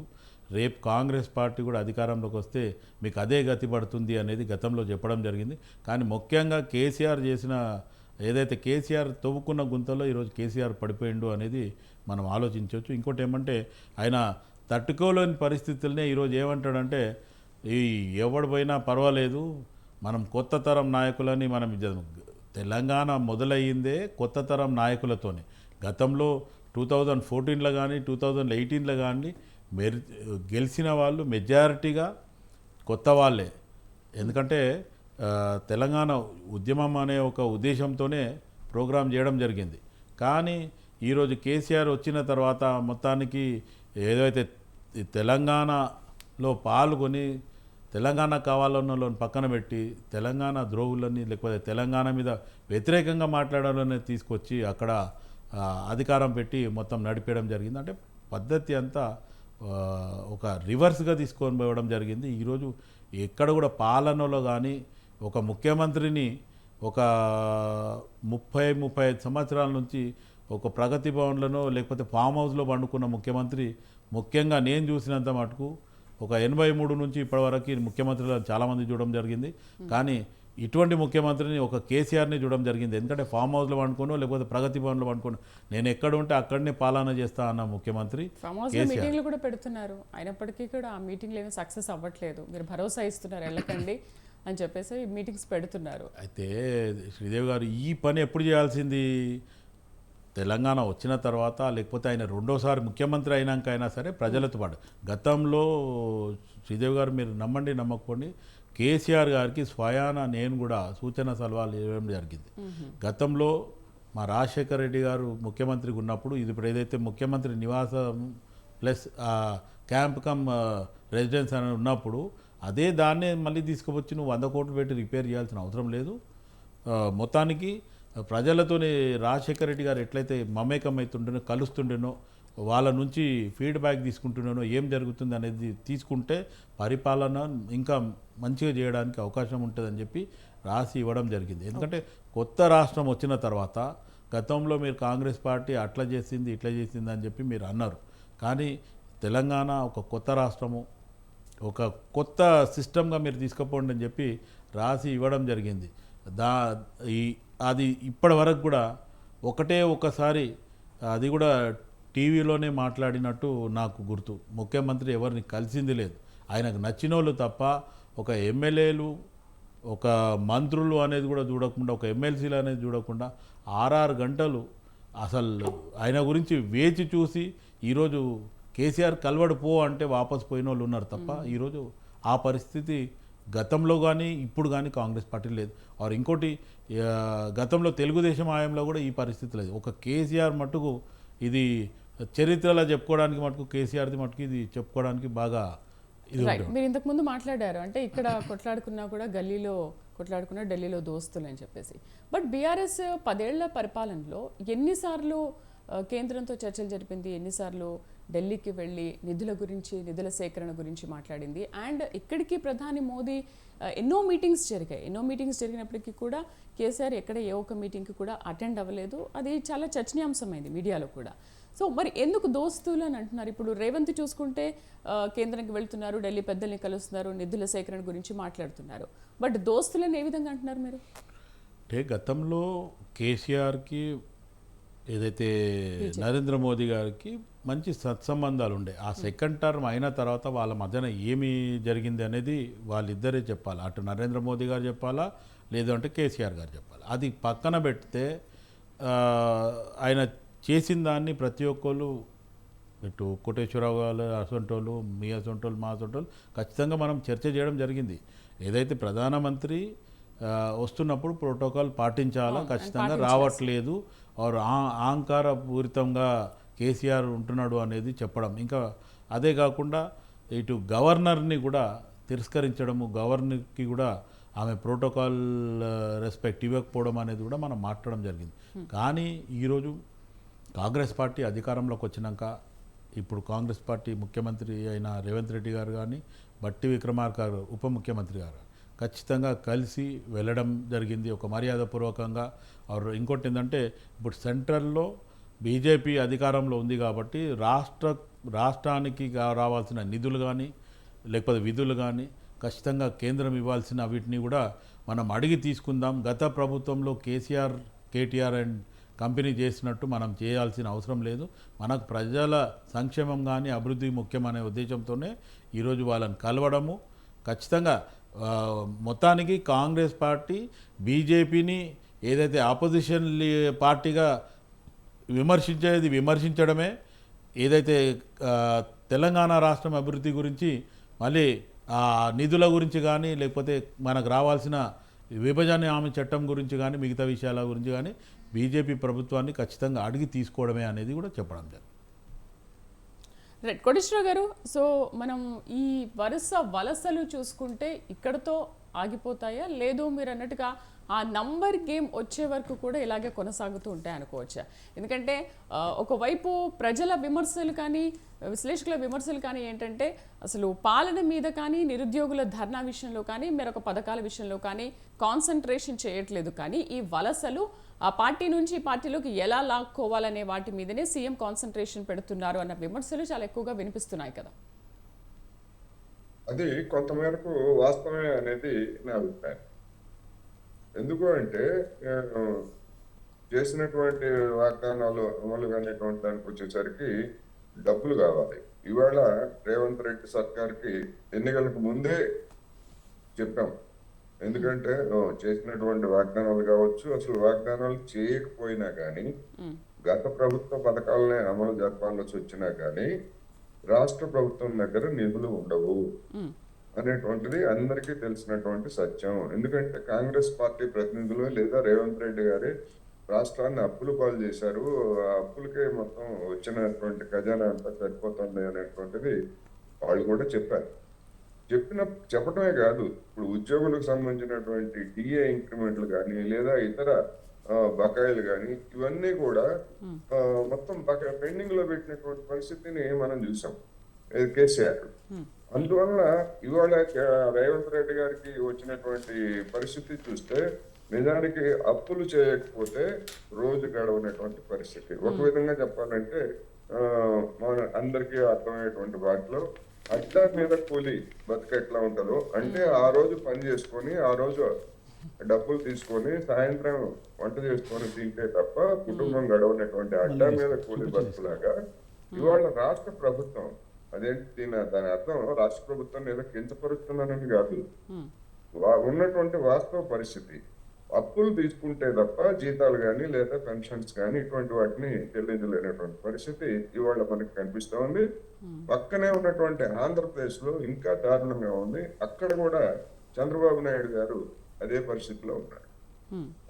రేపు కాంగ్రెస్ పార్టీ కూడా అధికారంలోకి వస్తే మీకు అదే గతి పడుతుంది అనేది గతంలో చెప్పడం జరిగింది. కానీ ముఖ్యంగా కేసీఆర్ చేసిన ఏదైతే కేసీఆర్ తవ్వుకున్న గుంతలో ఈరోజు కేసీఆర్ పడిపోయిండు అనేది మనం ఆలోచించవచ్చు. ఇంకోటి ఏమంటే ఆయన తట్టుకోలేని పరిస్థితులనే ఈరోజు ఏమంటాడంటే ఈ ఎవడు పోయినా పర్వాలేదు, మనం కొత్త తరం నాయకులని మనం తెలంగాణ మొదలయ్యిందే కొత్త తరం నాయకులతోనే. గతంలో 2014లో కానీ 2018లో కానీ గెలిచిన వాళ్ళు మెజారిటీగా కొత్త వాళ్ళే. ఎందుకంటే తెలంగాణ ఉద్యమం అనే ఒక ఉద్దేశంతోనే ప్రోగ్రాం చేయడం జరిగింది. కానీ ఈరోజు కేసీఆర్ వచ్చిన తర్వాత మొత్తానికి ఏదైతే తెలంగాణలో పాల్గొని తెలంగాణ కావాలన్న వాళ్ళని పక్కన పెట్టి తెలంగాణ ద్రోహులని లేకపోతే తెలంగాణ మీద వ్యతిరేకంగా మాట్లాడాలని తీసుకొచ్చి అక్కడ అధికారం పెట్టి మొత్తం నడిపేయడం జరిగింది. అంటే పద్ధతి అంతా ఒక రివర్స్గా తీసుకొని పోవడం జరిగింది. ఈరోజు ఎక్కడ కూడా పాలనలో కానీ ఒక ముఖ్యమంత్రిని ఒక 30-35 సంవత్సరాల నుంచి ఒక ప్రగతి భవన్లను లేకపోతే ఫామ్ హౌస్లో పండుకున్న ముఖ్యమంత్రి ముఖ్యంగా నేను చూసినంత మటుకు ఒక 83 నుంచి ఇప్పటివరకు ముఖ్యమంత్రులు చాలామంది చూడడం జరిగింది. కానీ ఇటువంటి ముఖ్యమంత్రిని ఒక కేసీఆర్ని చూడడం జరిగింది. ఎందుకంటే ఫామ్ హౌస్లో పండుకోనో లేకపోతే ప్రగతి భవన్లో పండుకోను, నేను ఎక్కడ ఉంటే అక్కడనే పాలన చేస్తా అన్న ముఖ్యమంత్రి ఫామ్ హౌస్ మీటింగ్లు కూడా పెడుతున్నారు. అయినప్పటికీ కూడా ఆ మీటింగ్లు ఏమీ సక్సెస్ అవ్వట్లేదు. మీరు భరోసా ఇస్తున్నారు వెళ్ళకండి అని చెప్పేసి మీటింగ్స్ పెడుతున్నారు. అయితే శ్రీదేవి గారు ఈ పని ఎప్పుడు చేయాల్సింది? తెలంగాణ వచ్చిన తర్వాత లేకపోతే ఆయన రెండోసారి ముఖ్యమంత్రి అయినాక అయినా సరే ప్రజలతో పాటు. గతంలో శ్రీదేవి గారు మీరు నమ్మండి నమ్మకపోండి, కేసీఆర్ గారికి స్వయాన నేను కూడా సూచన సలహాలు ఇవ్వడం జరిగింది. గతంలో మా రాజశేఖర రెడ్డి గారు ముఖ్యమంత్రిగా ఉన్నప్పుడు ఇది ఇప్పుడు ఏదైతే ముఖ్యమంత్రి నివాసం ప్లస్ క్యాంప్ కమ్ రెసిడెన్స్ అని ఉన్నప్పుడు అదే దాన్నే మళ్ళీ తీసుకువచ్చి నువ్వు 100 కోట్లు పెట్టి రిపేర్ చేయాల్సిన అవసరం లేదు. మొత్తానికి ప్రజలతోని రాజశేఖర రెడ్డి గారు ఎట్లయితే మమేకం అవుతుండేనో కలుస్తుండేనో వాళ్ళ నుంచి ఫీడ్బ్యాక్ తీసుకుంటున్నానో ఏం జరుగుతుంది అనేది తీసుకుంటే పరిపాలన ఇంకా మంచిగా చేయడానికి అవకాశం ఉంటుందని చెప్పి రాసి ఇవ్వడం జరిగింది. ఎందుకంటే కొత్త రాష్ట్రం వచ్చిన తర్వాత గతంలో మీరు కాంగ్రెస్ పార్టీ అట్లా చేసింది ఇట్లా చేసింది అని చెప్పి మీరు అన్నారు. కానీ తెలంగాణ ఒక కొత్త రాష్ట్రము, ఒక కొత్త సిస్టమ్గా మీరు తీసుకుపోండి అని చెప్పి రాసి ఇవ్వడం జరిగింది. అది ఇప్పటి వరకు కూడా ఒకసారి అది కూడా టీవీలోనే మాట్లాడినట్టు నాకు గుర్తు. ముఖ్యమంత్రి ఎవరిని కలిసింది లేదు. ఆయనకు నచ్చిన వాళ్ళు తప్ప ఒక ఎమ్మెల్యేలు ఒక మంత్రులు అనేది కూడా చూడకుండా, ఒక ఎమ్మెల్సీలు అనేది చూడకుండా 6 గంటలు అసలు ఆయన గురించి వేచి చూసి ఈరోజు కేసీఆర్ కలవడు పో అంటే వాపస్ పోయిన వాళ్ళు ఉన్నారు తప్ప ఈరోజు ఆ పరిస్థితి గతంలో కానీ ఇప్పుడు కానీ కాంగ్రెస్ పార్టీ లేదు. ఆర్ ఇంకోటి గతంలో తెలుగుదేశం హయాంలో కూడా ఈ పరిస్థితి లేదు. ఒక కేసీఆర్ మట్టుకు ఇది చరిత్రలో చెప్పుకోవడానికి మటుకు కేసీఆర్ది మటుకు ఇది చెప్పుకోవడానికి బాగా ఇది ఉంటుంది. మీరు ఇంతకుముందు మాట్లాడారు అంటే ఇక్కడ కొట్లాడుకున్నా కూడా గల్లీలో కొట్లాడుకున్నా ఢిల్లీలో దోస్తులు అని చెప్పేసి. బట్ బీఆర్ఎస్ 10 ఏళ్ల పరిపాలనలో ఎన్నిసార్లు కేంద్రంతో చర్చలు జరిపింది, ఎన్నిసార్లు ఢిల్లీకి వెళ్ళి నిధుల గురించి నిధుల సేకరణ గురించి మాట్లాడింది. అండ్ ఇక్కడికి ప్రధాని మోదీ ఎన్నో మీటింగ్స్ జరిగినప్పటికీ కూడా కేసీఆర్ ఎక్కడ ఏ ఒక్క మీటింగ్కి కూడా అటెండ్ అవ్వలేదు. అది చాలా చర్చనీయాంశమైంది మీడియాలో కూడా. సో మరి ఎందుకు దోస్తులు అని అంటున్నారు? ఇప్పుడు రేవంత్ చూసుకుంటే కేంద్రానికి వెళ్తున్నారు, ఢిల్లీ పెద్దల్ని కలుస్తున్నారు, నిధుల సేకరణ గురించి మాట్లాడుతున్నారు. బట్ దోస్తులని ఏ విధంగా అంటున్నారు మీరు? అంటే గతంలో కేసీఆర్కి ఏదైతే నరేంద్ర మోదీ గారికి మంచి సత్సంబంధాలు ఉండే. ఆ సెకండ్ టర్మ్ అయిన తర్వాత వాళ్ళ మధ్యన ఏమి జరిగింది అనేది వాళ్ళిద్దరే చెప్పాలి. అటు నరేంద్ర మోదీ గారు చెప్పాలా, లేదంటే కేసీఆర్ గారు చెప్పాలి. అది పక్కన పెడితే ఆయన చేసిన దాన్ని ప్రతి ఒక్కళ్ళు ఇటు కోటేశ్వరరావు గారు అసొంటోళ్ళు, మీ అసొంటోళ్ళు, మా అసొంటోళ్ళు ఖచ్చితంగా మనం చర్చ చేయడం జరిగింది. ఏదైతే ప్రధానమంత్రి వస్తున్నప్పుడు ప్రోటోకాల్ పాటించాలా, ఖచ్చితంగా రావట్లేదు, ఆరు అహంకారపూరితంగా కేసీఆర్ ఉంటున్నాడు అనేది చెప్పడం. ఇంకా అదే కాకుండా ఇటు గవర్నర్ని కూడా తిరస్కరించడము, గవర్నర్కి కూడా ఆమె ప్రోటోకాల్ రెస్పెక్ట్ ఇవ్వకపోవడం అనేది కూడా మనం మాట్లాడడం జరిగింది. కానీ ఈరోజు కాంగ్రెస్ పార్టీ అధికారంలోకి వచ్చినాక ఇప్పుడు కాంగ్రెస్ పార్టీ ముఖ్యమంత్రి అయిన రేవంత్ రెడ్డి గారు కానీ, బట్టి విక్రమార్క గారు ఉప ముఖ్యమంత్రి గారు ఖచ్చితంగా కలిసి వెళ్ళడం జరిగింది ఒక మర్యాదపూర్వకంగా. ఇంకోటి ఏంటంటే ఇప్పుడు సెంట్రల్లో బీజేపీ అధికారంలో ఉంది కాబట్టి రాష్ట్రానికి రావాల్సిన నిధులు కానీ లేకపోతే విధులు కానీ ఖచ్చితంగా కేంద్రం ఇవ్వాల్సిన వీటిని కూడా మనం అడిగి తీసుకుందాం. గత ప్రభుత్వంలో కేటీఆర్ అండ్ కంపెనీ చేసినట్టు మనం చేయాల్సిన అవసరం లేదు. మనకు ప్రజల సంక్షేమం కానీ అభివృద్ధి ముఖ్యమనే ఉద్దేశంతోనే ఈరోజు వాళ్ళని కలవడము. ఖచ్చితంగా మొత్తానికి కాంగ్రెస్ పార్టీ బీజేపీని ఏదైతే ఆపోజిషన్ పార్టీగా విమర్శించడమే, ఏదైతే తెలంగాణ రాష్ట్రం అభివృద్ధి గురించి మళ్ళీ నిధుల గురించి కానీ లేకపోతే మనకు రావాల్సిన విభజన హామీ చట్టం గురించి కానీ మిగతా విషయాల గురించి కానీ బీజేపీ ప్రభుత్వాన్ని ఖచ్చితంగా అడిగి తీసుకోవడమే అనేది కూడా చెప్పడం జరిగింది. రైట్ కోటేశ్వరరావు గారు, సో మనం ఈ వలసలు చూసుకుంటే ఇక్కడతో ఆగిపోతాయా, లేదు మీరు అన్నట్టుగా ఆ నంబర్ గేమ్ వచ్చే వరకు కూడా ఇలాగే కొనసాగుతూ ఉంటాయి అనుకోవచ్చా? ఎందుకంటే ఒకవైపు ప్రజల విమర్శలు కానీ విశ్లేషకుల విమర్శలు కానీ ఏంటంటే అసలు పాలన మీద కానీ నిరుద్యోగుల ధర్నా విషయంలో కానీ మరొక పథకాల విషయంలో కానీ కాన్సన్ట్రేషన్ చేయట్లేదు, కానీ ఈ వలసలు ఆ పార్టీ నుంచి పార్టీలోకి ఎలా లాక్కోవాలనే వాటి మీదనే సీఎం కాన్సన్ట్రేషన్ పెడుతున్నారు అన్న విమర్శలు చాలా ఎక్కువగా వినిపిస్తున్నాయి కదా. అది కొంతమేరకు వాస్తవమే అనేది నా అభిప్రాయం. ఎందుకు అంటే చేసినటువంటి వాగ్దానాలు అమలు అనేటువంటి దానికి వచ్చేసరికి డబ్బులు కావాలి. ఇవాళ రేవంత్ రెడ్డి సర్కార్కి ఎన్నికలకు ముందే చెప్పాం. ఎందుకంటే చేసినటువంటి వాగ్దానాలు కావచ్చు, అసలు వాగ్దానాలు చేయకపోయినా కానీ గత ప్రభుత్వ పథకాలనే అమలు జరపాల్సి వచ్చినా కానీ రాష్ట్ర ప్రభుత్వం దగ్గర నిధులు ఉండవు అనేటువంటిది అందరికీ తెలిసినటువంటి సత్యం. ఎందుకంటే కాంగ్రెస్ పార్టీ ప్రతినిధులు లేదా రేవంత్ రెడ్డి గారి రాష్ట్రాన్ని అప్పులు పాలు చేశారు. ఆ అప్పులకే మొత్తం వచ్చినటువంటి ఖజానా అంతా సరిపోతుంది అనేటువంటిది వాళ్ళు కూడా చెప్పారు. చెప్పడమే కాదు, ఇప్పుడు ఉద్యోగులకు సంబంధించినటువంటి డిఏ ఇంక్రిమెంట్లు కానీ లేదా ఇతర బకాయిలు కానీ ఇవన్నీ కూడా మొత్తం పెండింగ్ లో పెట్టినటువంటి పరిస్థితిని మనం చూసాం కేసీఆర్. అందువల్ల ఇవాళ రేవంత్ రెడ్డి గారికి వచ్చినటువంటి పరిస్థితి చూస్తే నిజానికి అప్పులు చేయకపోతే రోజు గడవనటువంటి పరిస్థితి. ఒక విధంగా చెప్పాలంటే మన అందరికీ అర్థమయ్యేటువంటి వాటిలో అడ్డా మీద కూలి బతుక ఎట్లా ఉంటుందో, అంటే ఆ రోజు పని చేసుకొని ఆ రోజు డబ్బులు తీసుకొని సాయంత్రం వంట చేసుకొని తింటే తప్ప కుటుంబం గడవనటువంటి అడ్డా మీద కూలి బతుకులాగా ఇవాళ రాష్ట్ర ప్రభుత్వం, అదేంటి దాని అర్థం రాష్ట్ర ప్రభుత్వం ఏదో కించపరుస్తున్నానని కాదు, ఉన్నటువంటి వాస్తవ పరిస్థితి అప్పులు తీసుకుంటే తప్ప జీతాలు కానీ లేదా పెన్షన్స్ కానీ ఇటువంటి వాటిని చెల్లించలేనటువంటి పరిస్థితి ఇవాళ మనకి కనిపిస్తూ ఉంది. పక్కనే ఉన్నటువంటి ఆంధ్రప్రదేశ్ లో ఇంకా దారుణంగా ఉంది. అక్కడ కూడా చంద్రబాబు నాయుడు గారు అదే పరిస్థితిలో ఉన్నారు.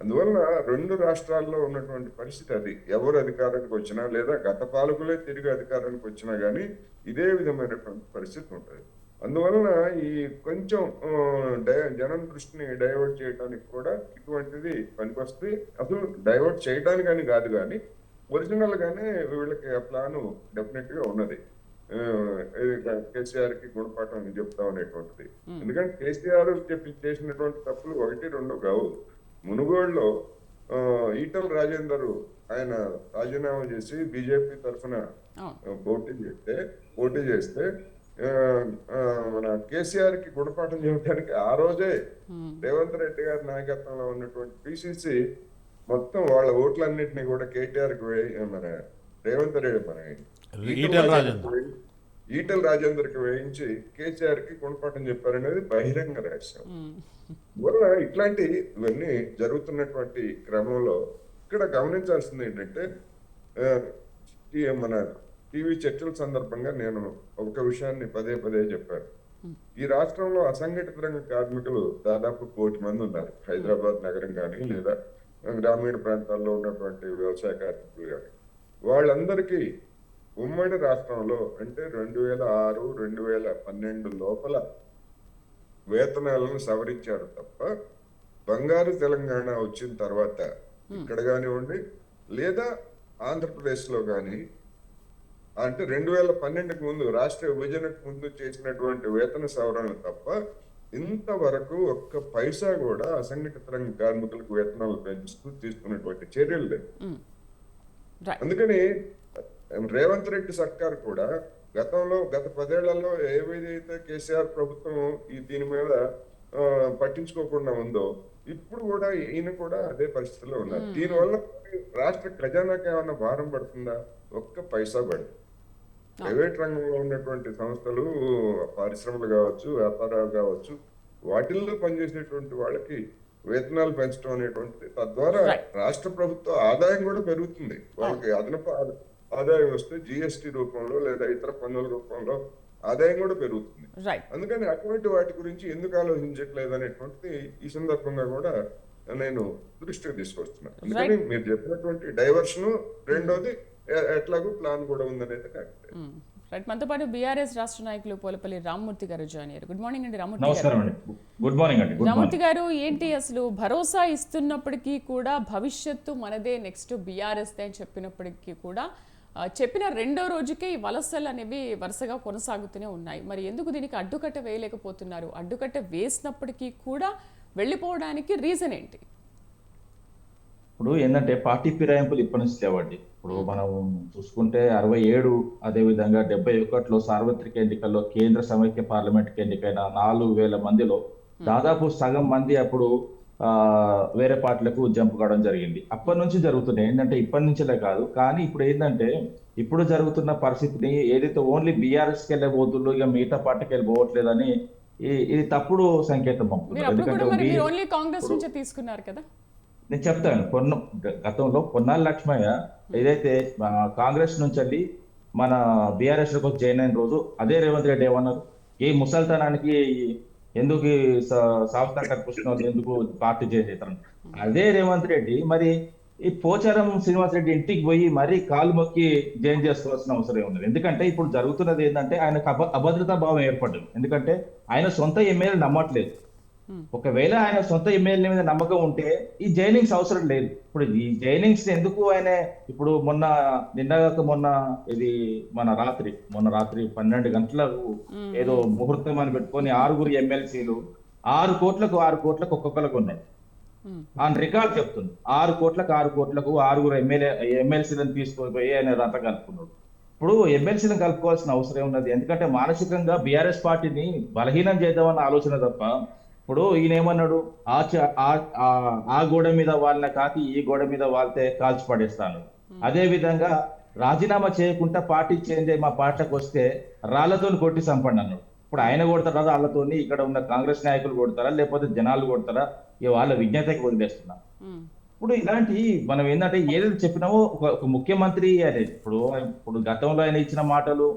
అందువల్ల రెండు రాష్ట్రాల్లో ఉన్నటువంటి పరిస్థితి అది. ఎవరు అధికారానికి వచ్చినా లేదా గత పాలకులే తిరిగి అధికారానికి వచ్చినా గానీ ఇదే విధమైనటువంటి పరిస్థితి ఉంటుంది. అందువలన ఈ కొంచెం జనం దృష్టిని డైవర్ట్ చేయడానికి కూడా ఇటువంటిది పనికొస్తే, అసలు డైవర్ట్ చేయడానికి అని కాదు కానీ ఒరిజినల్ గానే వీళ్ళకి ఆ ప్లాన్ డెఫినెట్ గా ఉన్నది. కేసీఆర్ కి గుణపాఠం చెప్తాం అనేటువంటిది. ఎందుకంటే కేసీఆర్ చేసినటువంటి తప్పులు 1-2 కావు. మునుగోడులో ఈటల రాజేందర్ ఆయన రాజీనామా చేసి బీజేపీ తరఫున పోటీ చేస్తే మన కేసీఆర్ కి గుణపాఠం చెప్పడానికి ఆ రోజే రేవంత్ రెడ్డి గారి నాయకత్వంలో ఉన్నటువంటి పిసిసి మొత్తం వాళ్ళ ఓట్లన్నింటినీ కూడా కేటీఆర్ కి మన రేవంత్ రెడ్డి మన ఈటల రాజేందర్ కి వేయించి కేసీఆర్ కి గుణపాఠం చెప్పారనేది బహిరంగ రహస్యం. వల్ల ఇవన్నీ జరుగుతున్నటువంటి క్రమంలో ఇక్కడ గమనించాల్సింది ఏంటంటే మన టీవీ చర్చల సందర్భంగా నేను ఒక విషయాన్ని పదే చెప్పాను. ఈ రాష్ట్రంలో అసంఘటిత రంగ కార్మికులు దాదాపు 1 కోటి మంది ఉన్నారు. హైదరాబాద్ నగరం కానీ లేదా గ్రామీణ ప్రాంతాల్లో ఉన్నటువంటి వ్యవసాయ కార్మికులు కానీ వాళ్ళందరికీ ఉమ్మడి రాష్ట్రంలో అంటే 2006, 2012 లోపల వేతనాలను సవరించారు తప్ప బంగారు తెలంగాణ వచ్చిన తర్వాత ఇక్కడ కానివ్వండి లేదా ఆంధ్రప్రదేశ్ లో కానీ అంటే 2012కి ముందు రాష్ట్ర విభజనకు ముందు చేసినటువంటి వేతన సవరణలు తప్ప ఇంతవరకు ఒక్క పైసా కూడా అసంఘటిత రంగ కార్మికులకు వేతనాలు పెంచుతూ తీసుకున్నటువంటి చర్యలు లేవు. Right. అందుకని రేవంత్ రెడ్డి సర్కార్ కూడా గత 10 ఏళ్లలో ఏవైతే కేసీఆర్ ప్రభుత్వం దీని మీద పట్టించుకోకుండా ఉందో ఇప్పుడు కూడా ఈయన కూడా అదే పరిస్థితిలో ఉన్నారు. దీనివల్ల రాష్ట్ర ఖజానాకి ఏమైనా భారం పడుతుందా? ఒక్క పైసా పడదు. ప్రైవేట్ రంగంలో ఉన్నటువంటి సంస్థలు, పరిశ్రమలు కావచ్చు, వ్యాపారాలు కావచ్చు, వాటిల్లో పనిచేసేటువంటి వాళ్ళకి వేతనాలు పెంచడం అనేటువంటిది, తద్వారా రాష్ట్ర ప్రభుత్వ ఆదాయం కూడా పెరుగుతుంది. వాళ్ళకి అదనపు ఆదాయం వస్తే జిఎస్టి రూపంలో లేదా ఇతర పన్నుల రూపంలో ఆదాయం కూడా పెరుగుతుంది. అందుకని అటువంటి వాటి గురించి ఎందుకు ఆలోచించట్లేదు అనేటువంటిది ఈ సందర్భంగా కూడా నేను దృష్టికి తీసుకొస్తున్నాను. అందుకని మీరు చెప్పినటువంటి డైవర్షన్, రెండోది ఎట్లాగో ప్లాన్ కూడా ఉందనేది రైట్. మనతో పాటు బీఆర్ఎస్ రాష్ట్ర నాయకులు పోలపల్లి రామ్మూర్తి గారు జాయిన్ అయ్యారు. గుడ్ మార్నింగ్ అండి రామ్మూర్తి గారు. గుడ్ మార్నింగ్ అండి. రామ్మూర్తి గారు, ఏంటి అసలు భరోసా ఇస్తున్నప్పటికీ కూడా భవిష్యత్తు మనదే, నెక్స్ట్ బీఆర్ఎస్ దే అని చెప్పినప్పటికీ కూడా చెప్పిన రెండో రోజుకే ఈ వలసలు అనేవి వరుసగా కొనసాగుతూనే ఉన్నాయి. మరి ఎందుకు దీనికి అడ్డుకట్ట వేయలేకపోతున్నారు? అడ్డుకట్ట వేసినప్పటికీ కూడా వెళ్ళిపోవడానికి రీజన్ ఏంటి? ఇప్పుడు ఏంటంటే పార్టీ ఫిరాయింపులు ఇప్పటి నుంచి లేవండి. ఇప్పుడు మనం చూసుకుంటే 67, అదేవిధంగా 71లో సార్వత్రిక ఎన్నికల్లో కేంద్ర సమైక్య పార్లమెంట్కి ఎన్నికైన 4,000 మందిలో దాదాపు సగం మంది అప్పుడు వేరే పార్టీలకు జంప్ కావడం జరిగింది. అప్పటి నుంచి జరుగుతున్నాయి. ఏంటంటే ఇప్పటి నుంచిలే కాదు, కానీ ఇప్పుడు ఏంటంటే ఇప్పుడు జరుగుతున్న పరిస్థితిని ఏదైతే ఓన్లీ బీఆర్ఎస్కి వెళ్ళబోతుందో ఇక మిగతా పార్టీకి వెళ్ళిపోవట్లేదని ఇది తప్పుడు సంకేతం పంపుతుంది. ఎందుకంటే తీసుకున్నారు కదా, నేను చెప్తాను. గతంలో పొన్నాల లక్ష్మయ్య ఏదైతే కాంగ్రెస్ నుంచి వెళ్ళి మన బీఆర్ఎస్ లోకి జాయిన్ అయిన రోజు అదే రేవంత్ రెడ్డి ఏమన్నారు, ఈ ముసల్తనానికి ఎందుకు సంస్థ కల్పిస్తున్న వాళ్ళు ఎందుకు పార్టీ చేసేస్తాను. అదే రేవంత్ రెడ్డి మరి ఈ పోచారం శ్రీనివాస్ రెడ్డి ఇంటికి పోయి మరీ కాలు మొక్కి జాయిన్ చేసుకోవాల్సిన అవసరం ఉన్నది. ఎందుకంటే ఇప్పుడు జరుగుతున్నది ఏంటంటే ఆయనకు అభద్రతా భావం ఏర్పడ్డది. ఎందుకంటే ఆయన సొంత ఎమ్మెల్యే నమ్మట్లేదు. ఒకవేళ ఆయన సొంత ఎమ్మెల్యే మీద నమ్మకం ఉంటే ఈ జైనింగ్స్ అవసరం లేదు. ఇప్పుడు ఈ జైనింగ్స్ ఎందుకు ఆయన ఇప్పుడు మొన్న ఇది మొన్న రాత్రి 12 గంటలకు ఏదో ముహూర్తం అని పెట్టుకొని 6 ఎమ్మెల్సీలు 6 కోట్లకు ఒక్కొక్కరికి ఉన్నాయి. ఆయన రికార్డ్ చెప్తుంది. 6 కోట్లకు 6 ఎమ్మెల్సీలను తీసుకుపోయి ఆయన రంత కలుపుకున్నాడు. ఇప్పుడు ఎమ్మెల్సీలను కలుపుకోవాల్సిన అవసరం ఉన్నది. ఎందుకంటే మానసికంగా బీఆర్ఎస్ పార్టీని బలహీనం చేద్దామన్న ఆలోచన తప్ప, ఇప్పుడు ఈయన ఏమన్నాడు, ఆ గోడ మీద వాళ్ళ కాకి ఈ గోడ మీద వాళ్తే కాల్చి పడేస్తాను. అదే విధంగా రాజీనామా చేయకుండా పార్టీ చేంజ్ అయ్యి మా పార్టీకి వస్తే రాళ్లతో కొట్టి చంపండి అన్నాడు. ఇప్పుడు ఆయన కొడతారా రాళ్లతో, ఇక్కడ ఉన్న కాంగ్రెస్ నాయకులు కొడతారా, లేకపోతే జనాలు కొడతారా, ఇక వాళ్ళ విజ్ఞతకి వదిలేస్తున్నారు. ఇప్పుడు ఇలాంటి మనం ఏంటంటే ఏదైతే చెప్పినామో ఒక ముఖ్యమంత్రి అనేది ఇప్పుడు గతంలో ఆయన ఇచ్చిన మాటలు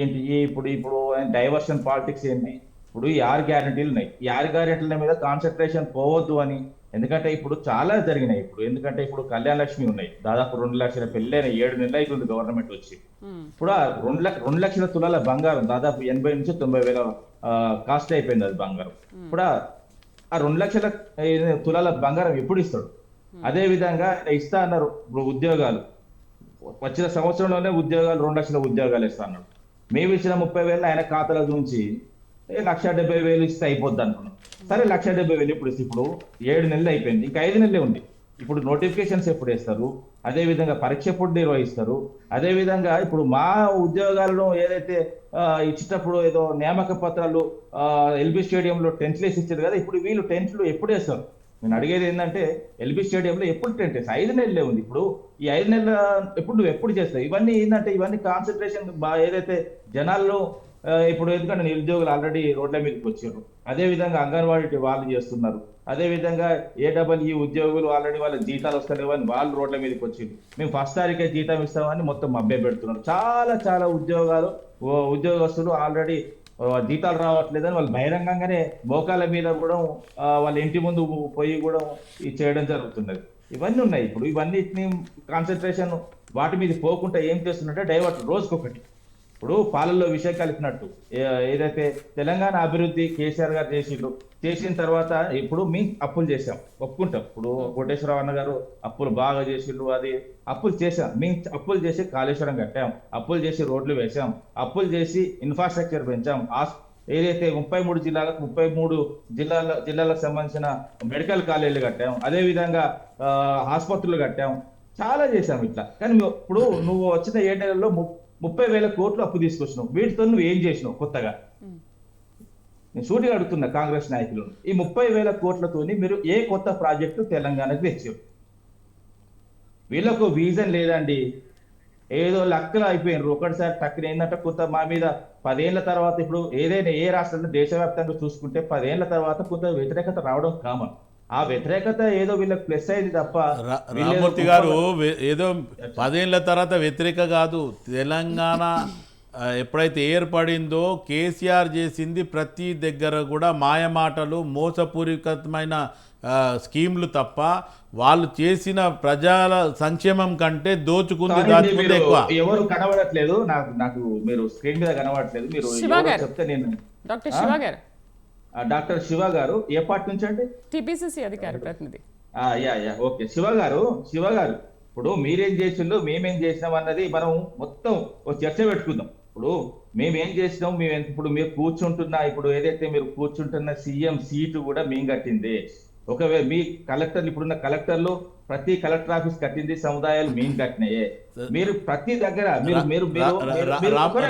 ఏంటి, ఇప్పుడు ఆయన డైవర్షన్ పాలిటిక్స్ ఏంటి, ఇప్పుడు ఈ 6 గ్యారెంటీలు ఉన్నాయి. ఈ 6 గ్యారెంటీల మీద కాన్సన్ట్రేషన్ పోవద్దు అని. ఎందుకంటే ఇప్పుడు చాలా జరిగినాయి. ఎందుకంటే ఇప్పుడు కళ్యాణ లక్ష్మి ఉన్నాయి, దాదాపు 2 లక్షల పెళ్ళైన 7 నెలలు అవుతుంది గవర్నమెంట్ వచ్చి. ఇప్పుడు ఆ 2 లక్షల తులాల బంగారం దాదాపు 80 నుంచి 90 వేల కాస్ట్ అయిపోయింది అది బంగారం. ఇప్పుడు ఆ 2 లక్షల తులాల బంగారం ఎప్పుడు ఇస్తాడు? అదే విధంగా ఇస్తా అన్నారు. ఇప్పుడు ఉద్యోగాలు వచ్చిన సంవత్సరంలోనే ఉద్యోగాలు 2 లక్షల ఉద్యోగాలు ఇస్తా అన్నాడు. మేము ఇచ్చిన 30,000 ఆయన ఖాతాల నుంచి 1,70,000 ఇస్తే అయిపోద్ది అనుకున్నాం. సరే 1,70,000 ఇప్పుడు ఇస్తే ఇప్పుడు 7 నెలలు అయిపోయింది, ఇంకా 5 నెలలే ఉంది. ఇప్పుడు నోటిఫికేషన్స్ ఎప్పుడు వేస్తారు, అదే విధంగా పరీక్ష ఎప్పుడు నిర్వహిస్తారు, అదే విధంగా ఇప్పుడు మా ఉద్యోగాలను ఏదైతే ఇచ్చేటప్పుడు ఏదో నియామక పత్రాలు ఎల్బీ స్టేడియంలో టెంట్లు వేసి ఇచ్చారు కదా, ఇప్పుడు వీళ్ళు టెంట్లు ఎప్పుడు వేస్తారు? నేను అడిగేది ఏంటంటే ఎల్బీ స్టేడియంలో ఎప్పుడు టెంట్ వేసి 5 నెలలే ఉంది. ఇప్పుడు ఈ 5 నెలల నువ్వు ఎప్పుడు చేస్తావు? ఇవన్నీ ఏంటంటే ఇవన్నీ కాన్సన్ట్రేషన్ ఏదైతే జనాల్లో ఇప్పుడు ఎందుకంటే నిరుద్యోగులు ఆల్రెడీ రోడ్ల మీదకి వచ్చారు. అదే విధంగా అంగన్వాడీ వాళ్ళు చేస్తున్నారు. అదే విధంగా ఏడబ్ల్యూ ఉద్యోగులు ఆల్రెడీ వాళ్ళ జీతాలు వస్తలేవని వాళ్ళు రోడ్ల మీదకి వచ్చింది. మేము ఫస్ట్ తారీఖే జీతం ఇస్తామని మొత్తం మభ్య పెడుతున్నారు. చాలా ఉద్యోగస్తులు ఆల్రెడీ జీతాలు రావట్లేదని వాళ్ళు బహిరంగంగానే మోకాల మీద కూడా వాళ్ళ ఇంటి ముందు పోయి కూడా చేయడం జరుగుతున్నది. ఇవన్నీ ఉన్నాయి. ఇప్పుడు ఇవన్నిటిని కాన్సన్ట్రేషన్ వాటి మీద పోకుండా ఏం చేస్తున్నట్టే డైవర్ట్ రోజుకొకటి. ఇప్పుడు పాలల్లో విషయం కలిపినట్టు ఏదైతే తెలంగాణ అభివృద్ధి కేసీఆర్ గారు చేసిన తర్వాత ఇప్పుడు మేము అప్పులు చేసాం, ఒప్పుకుంటాం. ఇప్పుడు కోటేశ్వరరావు అన్న గారు అప్పులు బాగా చేసిండ్రు, అది అప్పులు చేసాం. మేము అప్పులు చేసి కాళేశ్వరం కట్టాం, అప్పులు చేసి రోడ్లు వేసాం, అప్పులు చేసి ఇన్ఫ్రాస్ట్రక్చర్ పెంచాం. ఏదైతే 33 జిల్లాలకు సంబంధించిన మెడికల్ కాలేజీలు కట్టాం, అదే విధంగా ఆసుపత్రులు కట్టాం. చాలా చేశాం ఇట్లా. కానీ ఇప్పుడు నువ్వు వచ్చిన 7 నెలల్లో 30,000 కోట్లు అప్పు తీసుకొచ్చినావు. వీటితో నువ్వు ఏం చేసినావు కొత్తగా? నేను సూటిగా అడుగుతున్నా కాంగ్రెస్ నాయకులు, ఈ 30,000 కోట్లతోని మీరు ఏ కొత్త ప్రాజెక్టు తెలంగాణకు తెచ్చారు? వీళ్ళకు విజన్ లేదండి. ఏదో లక్కలు అయిపోయినారు. ఒకటిసారి టక్కున ఏంటంటే కొంత మా మీద 10 ఏళ్ల తర్వాత, ఇప్పుడు ఏదైనా ఏ రాష్ట్రంలో దేశవ్యాప్తంగా చూసుకుంటే 10 ఏళ్ల తర్వాత కొంత వ్యతిరేకత రావడం కామన్. ఆ వ్యతిరేకత ఏదో వీళ్ళకి ప్లస్ అయింది తప్ప రామూర్తి గారు ఏదో 10 ఏళ్ల తర్వాత వ్యతిరేక కాదు. తెలంగాణ ఎప్పుడైతే ఏర్పడిందో కేసీఆర్ చేసింది ప్రతి దగ్గర కూడా మాయమాటలు, మోసపూరితమైన స్కీమ్లు తప్ప వాళ్ళు చేసిన ప్రజల సంక్షేమం కంటే దోచుకుంది దాచుకుంది ఎక్కువ. ఎవరు కనబడట్లేదు నాకు మీరు స్క్రీన్ మీద కనబడట్లేదు. మీరు చెప్తే నేను డాక్టర్ శివ గారు, డాక్టర్ శివ గారు ఏ పార్టీ నుంచి అండి? టిపిసిసి అధికారి ప్రతినిధి. ఓకే శివ గారు ఇప్పుడు మీరేం చేసిందో మేమేం చేసినాం అన్నది మనం మొత్తం ఒక చర్చ పెట్టుకుందాం. ఇప్పుడు మేమేం చేసినాం, ఇప్పుడు మీరు కూర్చుంటున్న, ఇప్పుడు ఏదైతే మీరు కూర్చుంటున్న సీఎం సీటు కూడా మేము కట్టింది. ఒకవేళ మీ కలెక్టర్లు, ఇప్పుడున్న కలెక్టర్లు ప్రతి కలెక్టర్ ఆఫీస్ కట్టింది సముదాయాలు మేము కట్టినాయే. మీరు ప్రతి దగ్గర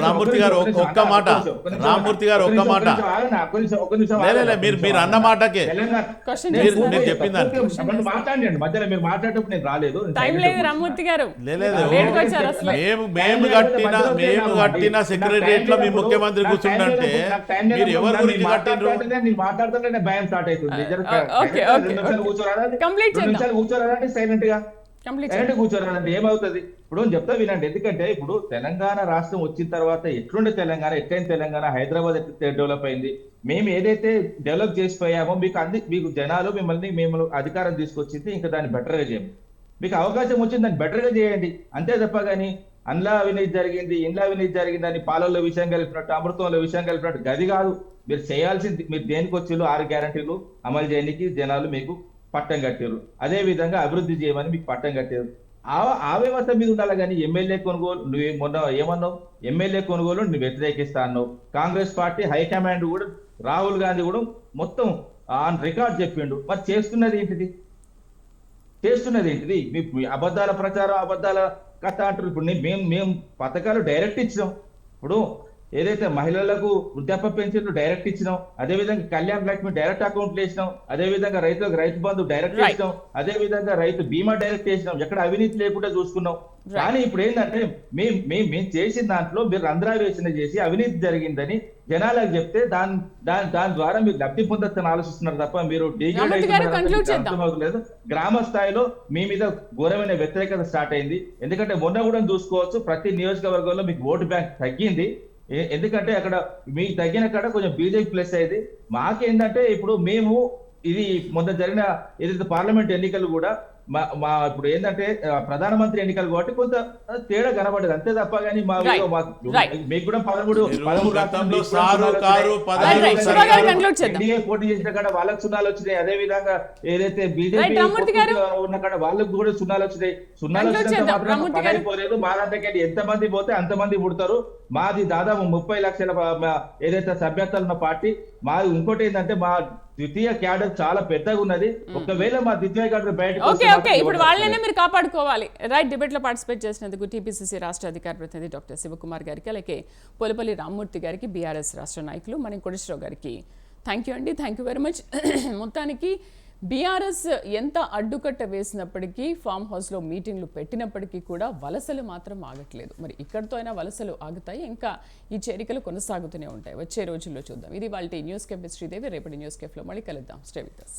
రామూర్తి గారు ఒక్క మాట, రామూర్తి గారు ఒక్క మాట, మీరు అన్న మాటకే మీరు చెప్పింది మాట్లాడండి. మధ్యలో మీరు మాట్లాడేటప్పుడు నేను రాలేదు. రామూర్తి గారు మేము కట్టిన సెక్రటరియట్ లో మీ ముఖ్యమంత్రి కూర్చుంటే మీరు ఎవరు గురించి కట్టిండ్రు? నేను మాట్లాడుతుంటే భయం స్టార్ట్ అవుతుంది. కూర్చోరాదంటే సైలెంట్ గా కూర్చోరాదంటే ఏమవుతుంది? ఇప్పుడు చెప్తా వినండి. ఎందుకంటే ఇప్పుడు తెలంగాణ రాష్ట్రం వచ్చిన తర్వాత ఎట్లుండే తెలంగాణ, ఎట్లయిన తెలంగాణ, హైదరాబాద్ ఎట్లా డెవలప్ అయింది, మేము ఏదైతే డెవలప్ చేసిపోయామో మీకు జనాలు మేము అధికారం తీసుకొచ్చింది, ఇంకా దాన్ని బెటర్ గా చేయండి. మీకు అవకాశం వచ్చింది, దాన్ని బెటర్ గా చేయండి. అంతే తప్ప కానీ అందులో అవినీతి జరిగింది, ఇంట్లో అవినీతి జరిగిందని పాలల్లో విషయం కలిపినట్టు, అమృతంలో విషయం కలిపినట్టు గది కాదు. మీరు చేయాల్సింది, మీరు దేనికి వచ్చిళ్ళు 6 గ్యారంటీలు అమలు చేయడానికి జనాలు మీకు పట్టం కట్టారు. అదే విధంగా అభివృద్ధి చేయమని మీకు పట్టం కట్టారు. ఆ వ్యవస్థ మీద ఉండాలి. కానీ ఎమ్మెల్యే కొనుగోలు, నువ్వు మొన్న ఏమన్నావు? ఎమ్మెల్యే కొనుగోలు నువ్వు వ్యతిరేకిస్తా అన్నావు. కాంగ్రెస్ పార్టీ హైకమాండ్ కూడా, రాహుల్ గాంధీ కూడా మొత్తం ఆన్ రికార్డ్ చెప్పిండు. మరి చేస్తున్నది ఏంటిది? మీ అబద్ధాల ప్రచారం, అబద్ధాల కథ అంటారు. ఇప్పుడు మేము పథకాలు డైరెక్ట్ ఇచ్చినాం. ఇప్పుడు ఏదైతే మహిళలకు వృద్ధాప్య పెన్షన్లు డైరెక్ట్ ఇచ్చినాం, అదేవిధంగా కళ్యాణ్ లక్ష్మి డైరెక్ట్ అకౌంట్ వేసినాం, అదేవిధంగా రైతులకు రైతు బంధు డైరెక్ట్ చేసినాం, అదే విధంగా రైతు బీమా డైరెక్ట్ చేసినాం. ఎక్కడ అవినీతి లేకుండా చూసుకున్నాం. కానీ ఇప్పుడు ఏంటంటే మేము చేసిన దాంట్లో మీరు రంధ్రావేశన చేసి అవినీతి జరిగిందని జనాలకు చెప్తే దాని ద్వారా మీరు లబ్ధి పొందొచ్చని ఆలోచిస్తున్నారు తప్ప మీరు అర్థమవుతలేదు. గ్రామ స్థాయిలో మీ మీద ఘోరమైన వ్యతిరేకత స్టార్ట్ అయింది. ఎందుకంటే మొన్న కూడా చూసుకోవచ్చు, ప్రతి నియోజకవర్గంలో మీకు ఓటు బ్యాంక్ తగ్గింది. ఎందుకంటే అక్కడ మీకు తగ్గిన కాడ కొంచెం బీజేపీ ప్లస్ అయింది. మాకేంటంటే ఇప్పుడు మేము ఇది మొన్న జరిగిన ఏదైతే పార్లమెంట్ ఎన్నికలు కూడా ఇప్పుడు ఏంటంటే ప్రధానమంత్రి ఎన్నికలు కాబట్టి కొంత తేడా కనబడదు. అంతే తప్ప కానీ మీకు కూడా 13 పోటీ చేసిన కాడ వాళ్ళకి సున్నాలు వచ్చినాయి. అదే విధంగా ఏదైతే బీజేపీ ఉన్న కాడ వాళ్ళకు కూడా సున్నాలు వచ్చినాయి. సున్నాలు వచ్చిపోలేదు. మా దాంట్లోకి ఎంతమంది పోతే అంతమంది పుడతారు. మాది దాదాపు 30 లక్షల ఏదైతే సభ్యత్వాలు ఉన్న పార్టీ మాది. ఇంకోటి ఏంటంటే మా ద్వితీయ క్యాడర్ చాలా పెద్దగా ఉన్నది. ఒకవేళ మా ద్వితీయ క్యాడర్ బయటకు ఇప్పుడు వాళ్ళనే మీరు కాపాడుకోవాలి. రైట్, డిబేట్ లో పార్టిసిపేట్ చేసినందుకు టీపీసీసీ రాష్ట్ర అధికార ప్రతినిధి డాక్టర్ శివకుమార్ గారికి, అలాగే పోలపల్లి రామ్మూర్తి గారికి, బీఆర్ఎస్ రాష్ట్ర నాయకులు మణి కోటేశ్వరరావు గారికి థ్యాంక్ యూ అండి. Thank you very much. మొత్తానికి బీఆర్ఎస్ ఎంత అడ్డుకట్ట వేసినప్పటికీ, ఫామ్ హౌస్లో మీటింగ్లు పెట్టినప్పటికీ కూడా వలసలు మాత్రం ఆగట్లేదు. మరి ఇక్కడితో అయినా వలసలు ఆగుతాయి, ఇంకా ఈ చేరికలు కొనసాగుతూనే ఉంటాయి. వచ్చే రోజుల్లో చూద్దాం. ఇది వాళ్ళ న్యూస్ కేఫ్ శ్రీదేవి. రేపటి న్యూస్ కేఫ్లో మళ్ళీ కలుద్దాం. Stay with us.